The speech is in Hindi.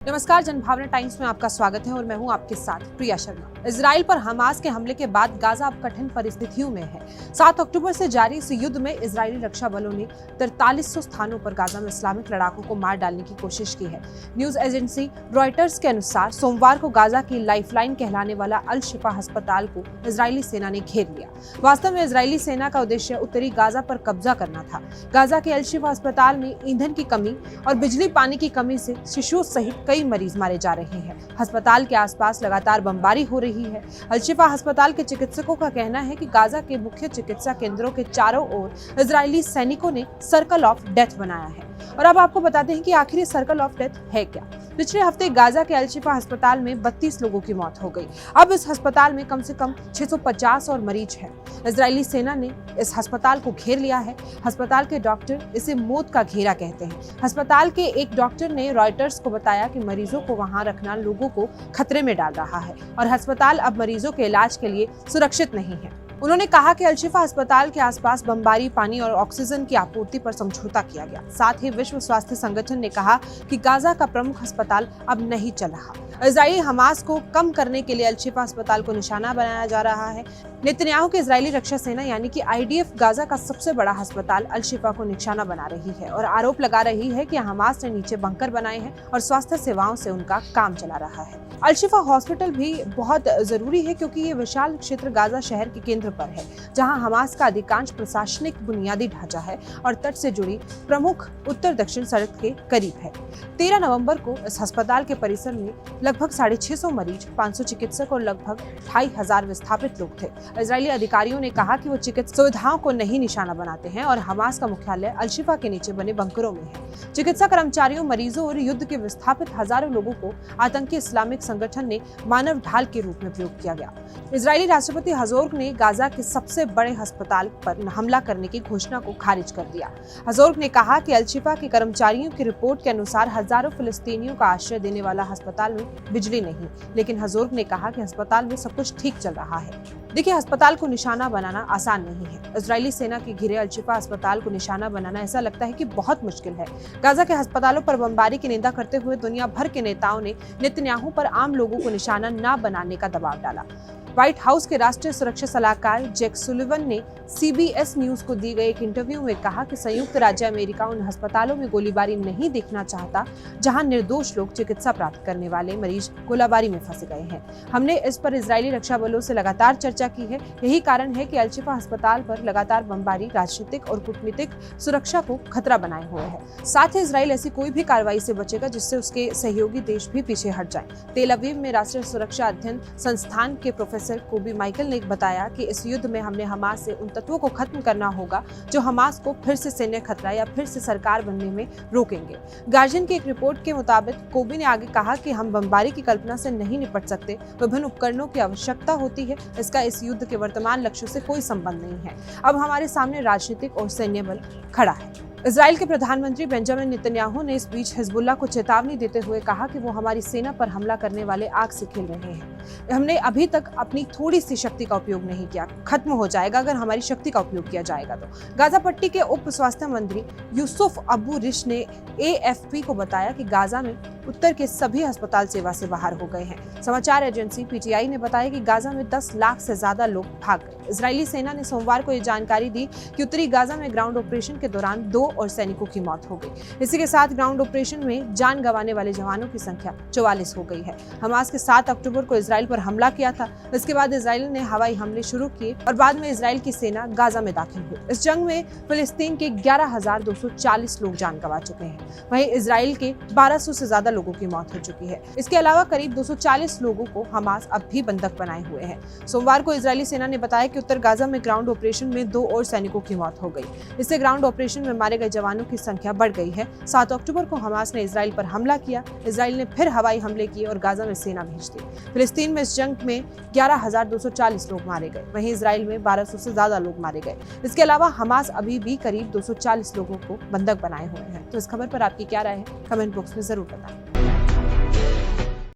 नमस्कार, जनभावना टाइम्स में आपका स्वागत है और मैं हूं आपके साथ प्रिया शर्मा। इजराइल पर हमास के हमले के बाद गाजा अब कठिन परिस्थितियों में है। 7 अक्टूबर से जारी इस युद्ध में इजरायली रक्षा बलों ने 4300 स्थानों पर गाजा में इस्लामिक लड़ाकों को मार डालने की कोशिश की है। न्यूज एजेंसी रॉयटर्स के अनुसार सोमवार को गाजा की लाइफलाइन कहलाने वाला अल शिफा अस्पताल को इजरायली सेना ने घेर लिया। वास्तव में इजरायली सेना का उद्देश्य उत्तरी गाजा पर कब्जा करना था। गाजा के अल शिफा अस्पताल में ईंधन की कमी और बिजली पानी की कमी से शिशुओं सहित कई मरीज मारे जा रहे हैं। अस्पताल के आसपास लगातार बमबारी हो रही है। अल शिफा अस्पताल के चिकित्सकों का कहना है कि गाजा के मुख्य चिकित्सा केंद्रों के चारों ओर इजरायली सैनिकों ने सर्कल ऑफ डेथ बनाया है। और अब आपको बताते हैं कि आखिर ये सर्कल ऑफ डेथ है क्या। पिछले हफ्ते गाजा के अल शिफा अस्पताल में 32 लोगों की मौत हो गई। अब इस अस्पताल में कम से कम 650 और मरीज हैं। इजरायली सेना ने इस अस्पताल को घेर लिया है। अस्पताल के डॉक्टर इसे मौत का घेरा कहते हैं। अस्पताल के एक डॉक्टर ने रॉयटर्स को बताया कि मरीजों को वहां रखना लोगों को खतरे में डाल रहा है और अस्पताल अब मरीजों के इलाज के लिए सुरक्षित नहीं है। उन्होंने कहा कि अल शिफा अस्पताल के आसपास बमबारी, पानी और ऑक्सीजन की आपूर्ति पर समझौता किया गया। साथ ही विश्व स्वास्थ्य संगठन ने कहा कि गाजा का प्रमुख अस्पताल अब नहीं चल रहा। इजरायली हमास को कम करने के लिए अल शिफा अस्पताल को निशाना बनाया जा रहा है। नेतन्याहू की इजरायली रक्षा सेना यानी कि आईडीएफ गाजा का सबसे बड़ा अस्पताल अल शिफा को निशाना बना रही है और आरोप लगा रही है कि हमास ने नीचे बंकर बनाए हैं और स्वास्थ्य सेवाओं से उनका काम चला रहा है। अल शिफा हॉस्पिटल भी बहुत जरूरी है क्योंकि ये विशाल क्षेत्र गाजा शहर के केंद्र पर है, जहां हमास का अधिकांश प्रशासनिक बुनियादी ढांचा है और तट से जुड़ी प्रमुख उत्तर दक्षिण सड़क के करीब है। 13 नवंबर को इस अस्पताल के परिसर में लगभग 650 मरीज, 500 चिकित्सक और लगभग 2500 विस्थापित लोग थे। इजरायली अधिकारियों ने कहा कि वो चिकित्सा सुविधाओं को नहीं निशाना बनाते हैं और हमास का मुख्यालय अल शिफा के नीचे बने बंकरों में है। चिकित्सा कर्मचारियों, मरीजों और युद्ध के विस्थापित हजारों लोगों को आतंकी इस्लामिक संगठन ने मानव ढाल के रूप में प्रयोग किया गया। इजरायली राष्ट्रपति हजोर्ग ने गाजा के सबसे बड़े अस्पताल पर हमला करने की घोषणा को खारिज कर दिया। हजोर्ग ने कहा कि अल शिफा के कर्मचारियों की रिपोर्ट के अनुसार हजारों फिलिस्तीनियों का आश्रय देने वाला अस्पताल में बिजली नहीं, लेकिन हजोर्ग ने कहा कि अस्पताल में सब कुछ ठीक चल रहा है। देखिए, अस्पताल को निशाना बनाना आसान नहीं है। इजरायली सेना के घिरे अल शिफा अस्पताल को निशाना बनाना ऐसा लगता है कि बहुत मुश्किल है। गाजा के अस्पतालों पर बमबारी की निंदा करते हुए दुनिया भर के नेताओं ने नेतन्याहू पर आम लोगों को निशाना न बनाने का दबाव डाला। व्हाइट हाउस के राष्ट्रीय सुरक्षा सलाहकार जैक सुलिवन ने सीबीएस न्यूज को दी गई एक इंटरव्यू में कहा कि संयुक्त राज्य अमेरिका उन अस्पतालों में गोलीबारी नहीं देखना चाहता जहां निर्दोष लोग चिकित्सा प्राप्त करने वाले मरीज गोलीबारी में फंस गए हैं। हमने इस पर इजरायली रक्षा बलों से लगातार चर्चा की है। यही कारण है कि अल शिफा अस्पताल पर लगातार बमबारी राजनीतिक और कूटनीतिक सुरक्षा को खतरा बनाए हुए है। साथ ही इजराइल ऐसी कोई भी कार्रवाई से बचेगा जिससे उसके सहयोगी देश भी पीछे हट जाएं। तेल अवीव में राष्ट्रीय सुरक्षा अध्ययन संस्थान के प्रोफेसर कोबी माइकल ने बताया कि इस युद्ध में हमने हमास से उन तत्वों को खत्म करना होगा जो हमास को फिर से सैन्य खतरा या फिर से सरकार बनने में रोकेंगे। गार्जियन की एक रिपोर्ट के मुताबिक कोबी ने आगे कहा कि हम बमबारी की कल्पना से नहीं निपट सकते। विभिन्न उपकरणों की आवश्यकता होती है। इसका इस युद्ध के वर्तमान लक्ष्यों से कोई संबंध नहीं है। अब हमारे सामने राजनीतिक और सैन्य बल खड़ा है। इजराइल के प्रधानमंत्री बेंजामिन नेतन्याहू ने इस बीच हिजबुल्लाह को चेतावनी देते हुए कहा कि वो हमारी सेना पर हमला करने वाले आग से खेल रहे हैं। हमने अभी तक अपनी थोड़ी सी शक्ति का उपयोग नहीं किया। खत्म हो जाएगा अगर हमारी शक्ति का उपयोग किया जाएगा तो। गाजा पट्टी के उप स्वास्थ्य मंत्री यूसुफ अबू रिश ने एएफपी को बताया कि गाजा में उत्तर के सभी अस्पताल सेवा से बाहर हो गए हैं। समाचार एजेंसी पीटीआई ने बताया कि गाजा में 10 लाख से ज्यादा लोग भाग गए। इजरायली सेना ने सोमवार को ये जानकारी दी कि उत्तरी गाजा में ग्राउंड ऑपरेशन के दौरान 2 और सैनिकों की मौत हो गई। इसी के साथ ग्राउंड ऑपरेशन में जान गंवाने वाले जवानों की संख्या 44 हो गई है। हमास के 7 अक्टूबर को इजराइल पर हमला किया था। इसके बाद इजराइल ने हवाई हमले शुरू किए और बाद में इजराइल की सेना गाजा में दाखिल हुई। इस जंग में फिलिस्तीन के 11,240 लोग जान गंवा चुके हैं। वहीं इजराइल के 1200 से ज्यादा लोगों की मौत हो चुकी है। इसके अलावा करीब 240 लोगों को हमास अब भी बंधक बनाए हुए है। सोमवार को इजरायली सेना ने बताया कि उत्तर गाजा में ग्राउंड ऑपरेशन में 2 और सैनिकों की मौत हो गई। इससे ग्राउंड ऑपरेशन में मारे गए जवानों की संख्या बढ़ गई है। 7 अक्टूबर को हमास ने इजराइल पर हमला किया। इजराइल ने फिर हवाई हमले किए और गाजा में सेना भेज दी। फिलिस्तीन में इस जंग में 11,240 लोग मारे गए। वहीं इजराइल में 1200 से ज्यादा लोग मारे गए। इसके अलावा हमास अभी भी करीब 240 लोगों को बंधक बनाए हुए हैं। तो इस खबर पर आपकी क्या राय है? कमेंट बॉक्स में जरूर बताएं।